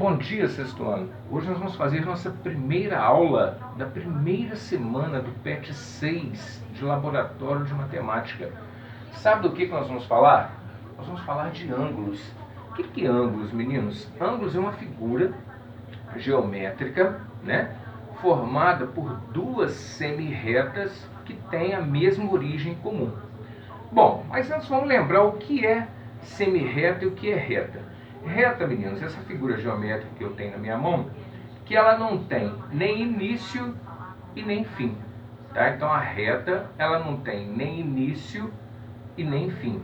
Bom dia, sexto ano. Hoje nós vamos fazer nossa primeira aula da primeira semana do PET 6 de Laboratório de Matemática. Sabe do que nós vamos falar? Nós vamos falar de ângulos. O que é ângulos, meninos? Ângulos é uma figura geométrica, né, formada por duas semi-retas que têm a mesma origem comum. Bom, mas nós vamos lembrar o que é semi-reta e o que é reta. Reta, meninos, essa figura geométrica que eu tenho na minha mão, que ela não tem nem início e nem fim. Tá? Então a reta, ela não tem nem início e nem fim.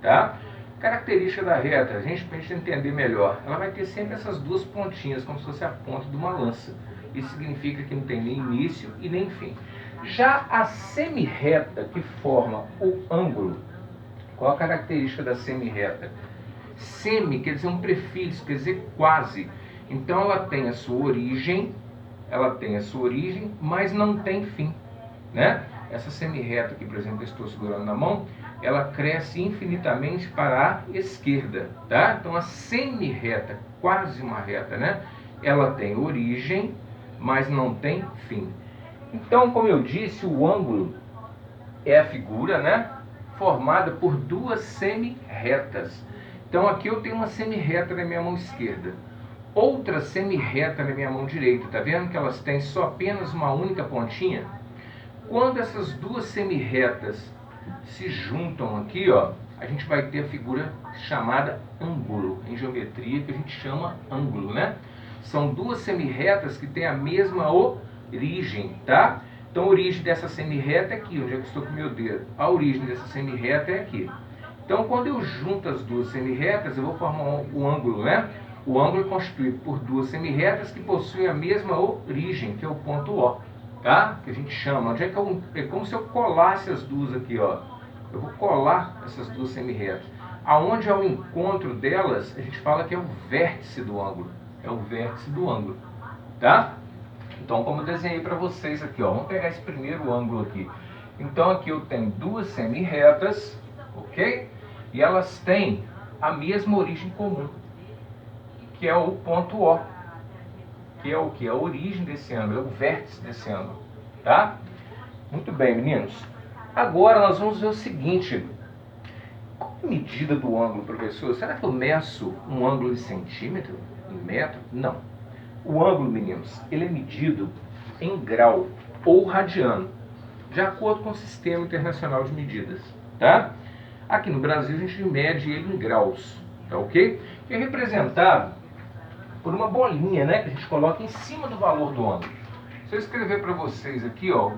Tá? Característica da reta, para a gente entender melhor, ela vai ter sempre essas duas pontinhas, como se fosse a ponta de uma lança. Isso significa que não tem nem início e nem fim. Já a semi-reta que forma o ângulo, qual a característica da semi-reta? Semi quer dizer um prefixo, quer dizer quase. Então ela tem a sua origem, mas não tem fim, né? Essa semi-reta aqui, por exemplo, que eu estou segurando na mão, ela cresce infinitamente para a esquerda, tá? Então a semi-reta, quase uma reta, né? Ela tem origem, mas não tem fim. Então, como eu disse, o ângulo é a figura, né, formada por duas semi-retas. Então aqui eu tenho uma semi-reta na minha mão esquerda, outra semi-reta na minha mão direita. Tá vendo que elas têm só apenas uma única pontinha? Quando essas duas semi-retas se juntam aqui, ó, a gente vai ter a figura chamada ângulo. Em geometria que a gente chama ângulo, né? São duas semi-retas que têm a mesma origem, tá? Então a origem dessa semi-reta é aqui, onde eu estou com o meu dedo. A origem dessa semi-reta é aqui. Então, quando eu junto as duas semi-retas, eu vou formar um ângulo, né? O ângulo é constituído por duas semi-retas que possuem a mesma origem, que é o ponto O, tá? Que a gente chama. Onde é que é como se eu colasse as duas aqui, ó. Eu vou colar essas duas semi-retas. Aonde é o encontro delas, a gente fala que é o vértice do ângulo. É o vértice do ângulo, tá? Então, como eu desenhei para vocês aqui, ó. Vamos pegar esse primeiro ângulo aqui. Então, aqui eu tenho duas semi-retas, ok? E elas têm a mesma origem comum, que é o ponto O, que é o que? A origem desse ângulo, é o vértice desse ângulo, tá? Muito bem, meninos. Agora nós vamos ver o seguinte: qual a medida do ângulo, professor? Será que eu meço um ângulo em centímetro, em metro? Não. O ângulo, meninos, ele é medido em grau ou radiano, de acordo com o Sistema Internacional de Medidas, tá? Aqui no Brasil a gente mede ele em graus, tá ok? Que é representado por uma bolinha, né, que a gente coloca em cima do valor do ângulo. Se eu escrever para vocês aqui, ó,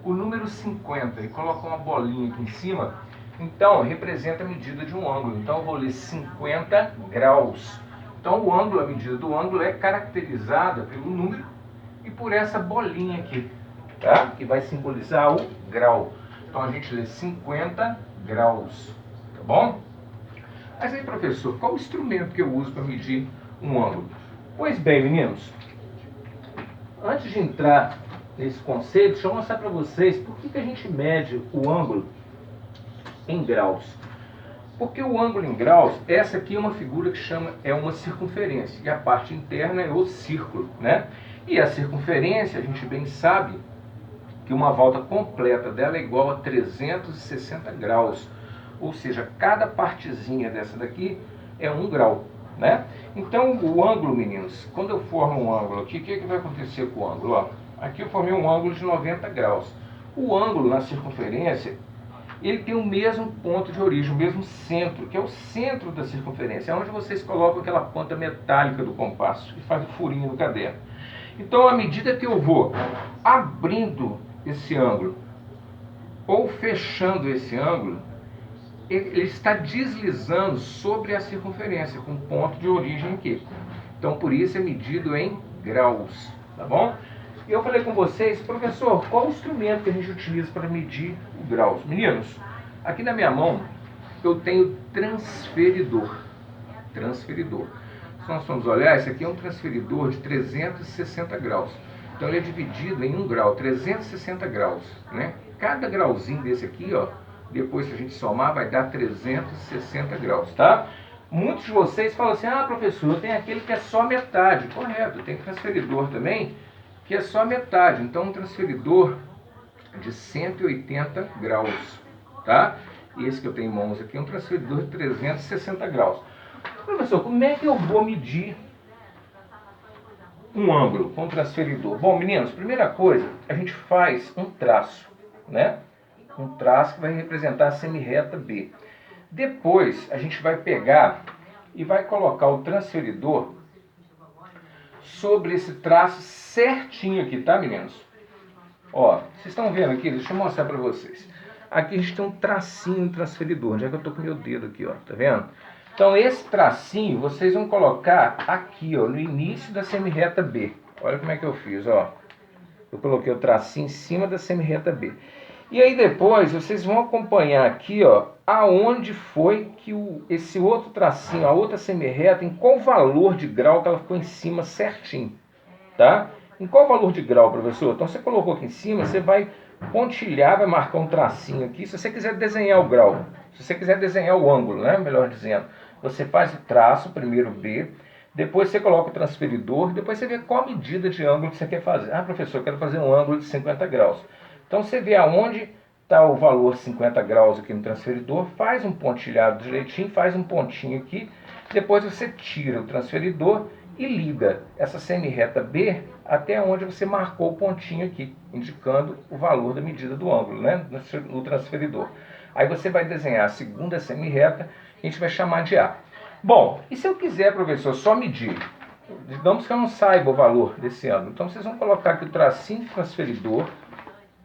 o número 50 e colocar uma bolinha aqui em cima, então representa a medida de um ângulo. Então eu vou ler 50 graus. Então o ângulo, a medida do ângulo é caracterizada pelo número e por essa bolinha aqui, tá? Que vai simbolizar o grau. Então a gente lê 50 graus, tá bom? Mas aí, professor, qual o instrumento que eu uso para medir um ângulo? Pois bem, meninos, antes de entrar nesse conceito, deixa eu mostrar para vocês por que a gente mede o ângulo em graus. Porque o ângulo em graus, essa aqui é uma figura que é uma circunferência, e a parte interna é o círculo, né? E a circunferência, a gente bem sabe que uma volta completa dela é igual a 360 graus. Ou seja, cada partezinha dessa daqui é 1 grau, né? Então, o ângulo, meninos, quando eu formo um ângulo aqui, o que vai acontecer com o ângulo? Ó, aqui eu formei um ângulo de 90 graus. O ângulo na circunferência, ele tem o mesmo ponto de origem, o mesmo centro, que é o centro da circunferência, é onde vocês colocam aquela ponta metálica do compasso, que faz o furinho no caderno. Então, à medida que eu vou abrindo esse ângulo ou fechando esse ângulo, ele está deslizando sobre a circunferência com ponto de origem aqui. Então por isso é medido em graus, tá bom? E eu falei com vocês, professor, qual o instrumento que a gente utiliza para medir o graus? Meninos, aqui na minha mão eu tenho transferidor. Se nós formos olhar, esse aqui é um transferidor de 360 graus. Então ele é dividido em 1 grau, 360 graus, né? Cada grauzinho desse aqui, ó, depois que a gente somar, vai dar 360 graus, tá? Muitos de vocês falam assim, ah, professor, tem aquele que é só metade. Correto, tem transferidor também que é só metade. Então, um transferidor de 180 graus, tá? E esse que eu tenho em mãos aqui é um transferidor de 360 graus. Professor, como é que eu vou medir um ângulo com transferidor? Bom, meninos, primeira coisa, a gente faz um traço, né? Um traço que vai representar a semirreta B. Depois, a gente vai pegar e vai colocar o transferidor sobre esse traço certinho aqui, tá, meninos? Ó, vocês estão vendo aqui? Deixa eu mostrar para vocês. Aqui a gente tem um tracinho transferidor. Já que eu tô com meu dedo aqui, ó, tá vendo? Então esse tracinho vocês vão colocar aqui, ó, no início da semirreta B. Olha como é que eu fiz, ó. Eu coloquei o tracinho em cima da semirreta B. E aí depois vocês vão acompanhar aqui, ó, aonde foi que esse outro tracinho, a outra semirreta, em qual valor de grau que ela ficou em cima certinho, tá? Em qual valor de grau, professor? Então você colocou aqui em cima, você vai pontilhar, vai marcar um tracinho aqui. Se você quiser desenhar o grau, se você quiser desenhar o ângulo, né? Melhor dizendo, você faz o traço, primeiro B, depois você coloca o transferidor, depois você vê qual medida de ângulo que você quer fazer. Ah, professor, eu quero fazer um ângulo de 50 graus. Então você vê aonde está o valor 50 graus aqui no transferidor, faz um pontilhado direitinho, faz um pontinho aqui, depois você tira o transferidor e liga essa semirreta B até onde você marcou o pontinho aqui, indicando o valor da medida do ângulo, né, no transferidor. Aí você vai desenhar a segunda semirreta, a gente vai chamar de A. Bom, e se eu quiser, professor, só medir? Digamos que eu não saiba o valor desse ângulo. Então vocês vão colocar aqui o tracinho de transferidor,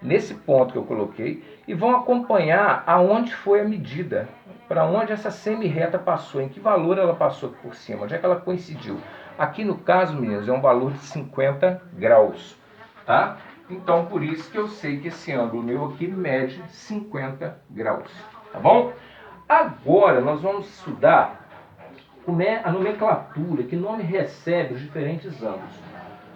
nesse ponto que eu coloquei, e vão acompanhar aonde foi a medida, para onde essa semirreta passou, em que valor ela passou por cima, onde é que ela coincidiu. Aqui no caso, meninos, é um valor de 50 graus, tá? Então, por isso que eu sei que esse ângulo meu aqui mede 50 graus, tá bom? Agora, nós vamos estudar como é a nomenclatura, que nome recebe os diferentes ângulos.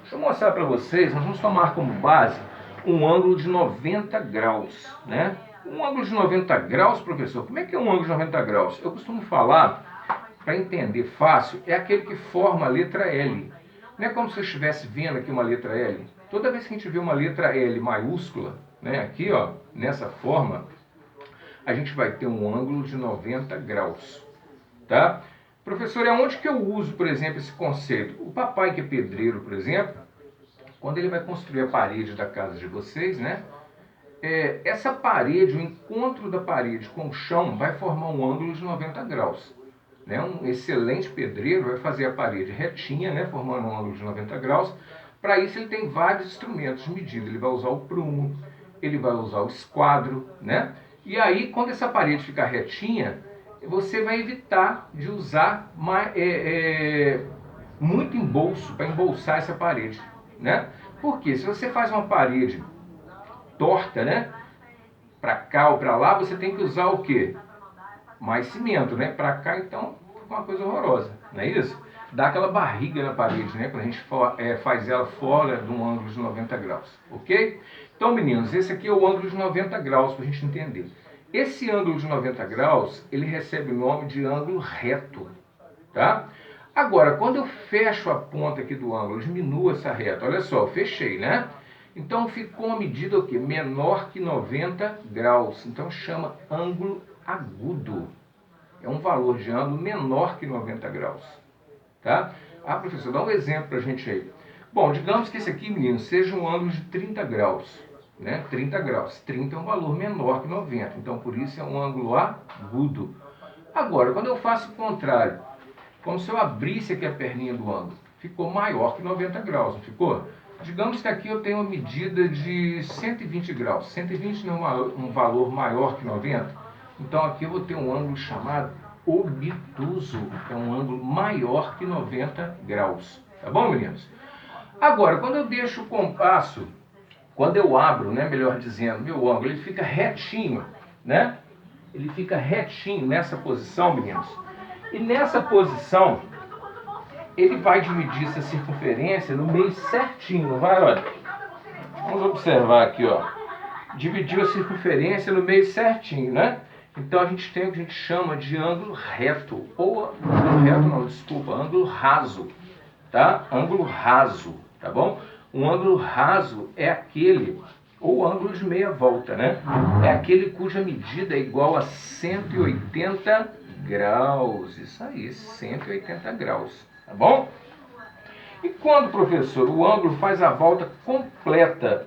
Deixa eu mostrar para vocês, nós vamos tomar como base um ângulo de 90 graus, né? Um ângulo de 90 graus, professor, como é que é um ângulo de 90 graus? Eu costumo falar, para entender fácil, é aquele que forma a letra L. Não é como se eu estivesse vendo aqui uma letra L. Toda vez que a gente vê uma letra L maiúscula, né, aqui, ó, nessa forma, a gente vai ter um ângulo de 90 graus, tá? Professor, é onde que eu uso, por exemplo, esse conceito? O papai que é pedreiro, por exemplo, quando ele vai construir a parede da casa de vocês, né? Essa parede, o encontro da parede com o chão vai formar um ângulo de 90 graus. Né? Um excelente pedreiro vai fazer a parede retinha, né? Formando um ângulo de 90 graus. Para isso ele tem vários instrumentos de medida. Ele vai usar o prumo, ele vai usar o esquadro, né? E aí, quando essa parede ficar retinha, você vai evitar de usar muito embolso para embolsar essa parede, né? Porque se você faz uma parede torta, né? Para cá ou para lá, você tem que usar o quê? Mais cimento, né? Para cá, então, fica uma coisa horrorosa, não é isso? Dá aquela barriga na parede, né? Quando a gente faz ela fora de um ângulo de 90 graus, ok? Então, meninos, esse aqui é o ângulo de 90 graus, para a gente entender. Esse ângulo de 90 graus, ele recebe o nome de ângulo reto, tá? Agora, quando eu fecho a ponta aqui do ângulo, eu diminuo essa reta, olha só, eu fechei, né? Então ficou uma medida o quê? Menor que 90 graus. Então chama ângulo agudo. É um valor de ângulo menor que 90 graus. Tá? Ah, professor, dá um exemplo para a gente aí. Bom, digamos que esse aqui, menino, seja um ângulo de 30 graus. Né? 30 graus. 30 é um valor menor que 90. Então por isso é um ângulo agudo. Agora, quando eu faço o contrário, como se eu abrisse aqui a perninha do ângulo, ficou maior que 90 graus, não ficou? Digamos que aqui eu tenho uma medida de 120 graus. 120 não é um valor maior que 90. Então aqui eu vou ter um ângulo chamado obtuso. É um ângulo maior que 90 graus. Tá bom, meninos? Agora, quando eu deixo o compasso, quando eu abro, né, melhor dizendo, meu ângulo, ele fica retinho, né? Ele fica retinho nessa posição, meninos. E nessa posição, ele vai dividir essa circunferência no meio certinho, não vai? Olha, vamos observar aqui, ó. Dividiu a circunferência no meio certinho, né? Então a gente tem o que a gente chama de ângulo reto, ou ângulo reto não, desculpa, ângulo raso, tá? Ângulo raso, tá bom? Um ângulo raso é aquele, ou ângulo de meia volta, né? É aquele cuja medida é igual a 180 graus, isso aí, 180 graus, tá bom? E quando, professor, o ângulo faz a volta completa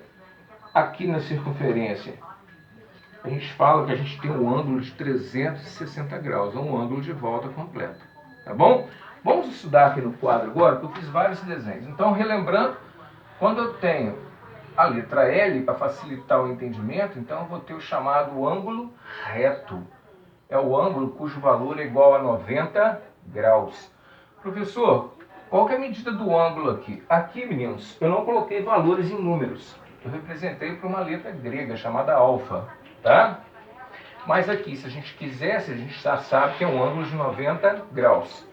aqui na circunferência? A gente fala que a gente tem um ângulo de 360 graus, um ângulo de volta completo, tá bom? Vamos estudar aqui no quadro agora, porque eu fiz vários desenhos. Então, relembrando, quando eu tenho a letra L, para facilitar o entendimento, então eu vou ter o chamado ângulo reto. É o ângulo cujo valor é igual a 90 graus. Professor, qual que é a medida do ângulo aqui? Aqui, meninos, eu não coloquei valores em números. Eu representei por uma letra grega chamada alfa, tá? Mas aqui, se a gente quisesse, a gente já sabe que é um ângulo de 90 graus.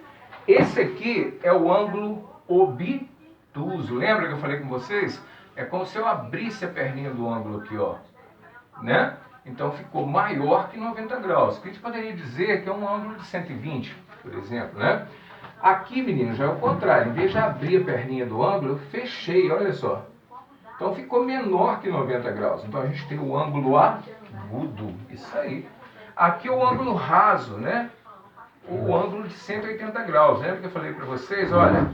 Esse aqui é o ângulo obtuso. Lembra que eu falei com vocês? É como se eu abrisse a perninha do ângulo aqui, ó, né? Então ficou maior que 90 graus. Que a gente poderia dizer que é um ângulo de 120, por exemplo, né? Aqui, meninos, já é o contrário. Em vez de abrir a perninha do ângulo, eu fechei, olha só. Então ficou menor que 90 graus. Então a gente tem o ângulo agudo, isso aí. Aqui o ângulo raso, né? O ângulo de 180 graus. Lembra que eu falei para vocês? Olha,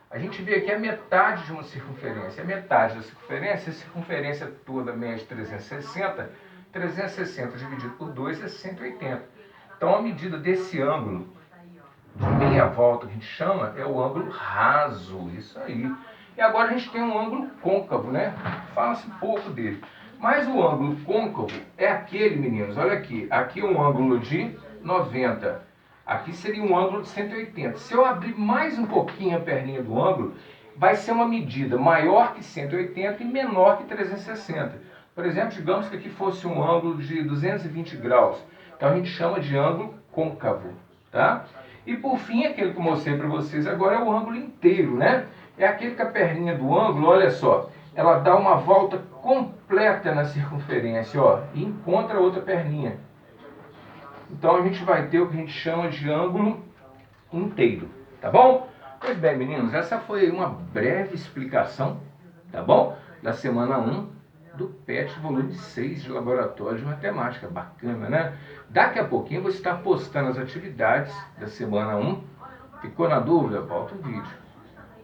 a gente vê aqui a metade de uma circunferência. A metade da circunferência, a circunferência toda mede 360. 360 dividido por 2 é 180. Então a medida desse ângulo de meia volta que a gente chama é o ângulo raso, isso aí. E agora a gente tem um ângulo côncavo, né? Fala-se pouco dele. Mas o ângulo côncavo é aquele, meninos, olha aqui. Aqui é um ângulo de 90. Aqui seria um ângulo de 180. Se eu abrir mais um pouquinho a perninha do ângulo, vai ser uma medida maior que 180 e menor que 360. Por exemplo, digamos que aqui fosse um ângulo de 220 graus. Então a gente chama de ângulo côncavo, tá? E por fim, aquele que eu mostrei para vocês agora é o ângulo inteiro, né? É aquele que a perninha do ângulo, olha só, ela dá uma volta completa na circunferência, ó, e encontra a outra perninha. Então a gente vai ter o que a gente chama de ângulo inteiro, tá bom? Pois bem, meninos, essa foi uma breve explicação, tá bom? Da semana 1 do PET volume 6 de Laboratório de Matemática. Bacana, né? Daqui a pouquinho eu vou estar postando as atividades da semana 1. Ficou na dúvida? Volta o vídeo.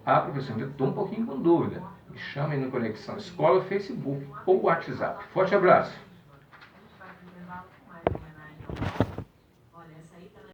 Ah, professor, eu estou um pouquinho com dúvida. Me chamem no Conexão Escola, Facebook ou WhatsApp. Forte abraço!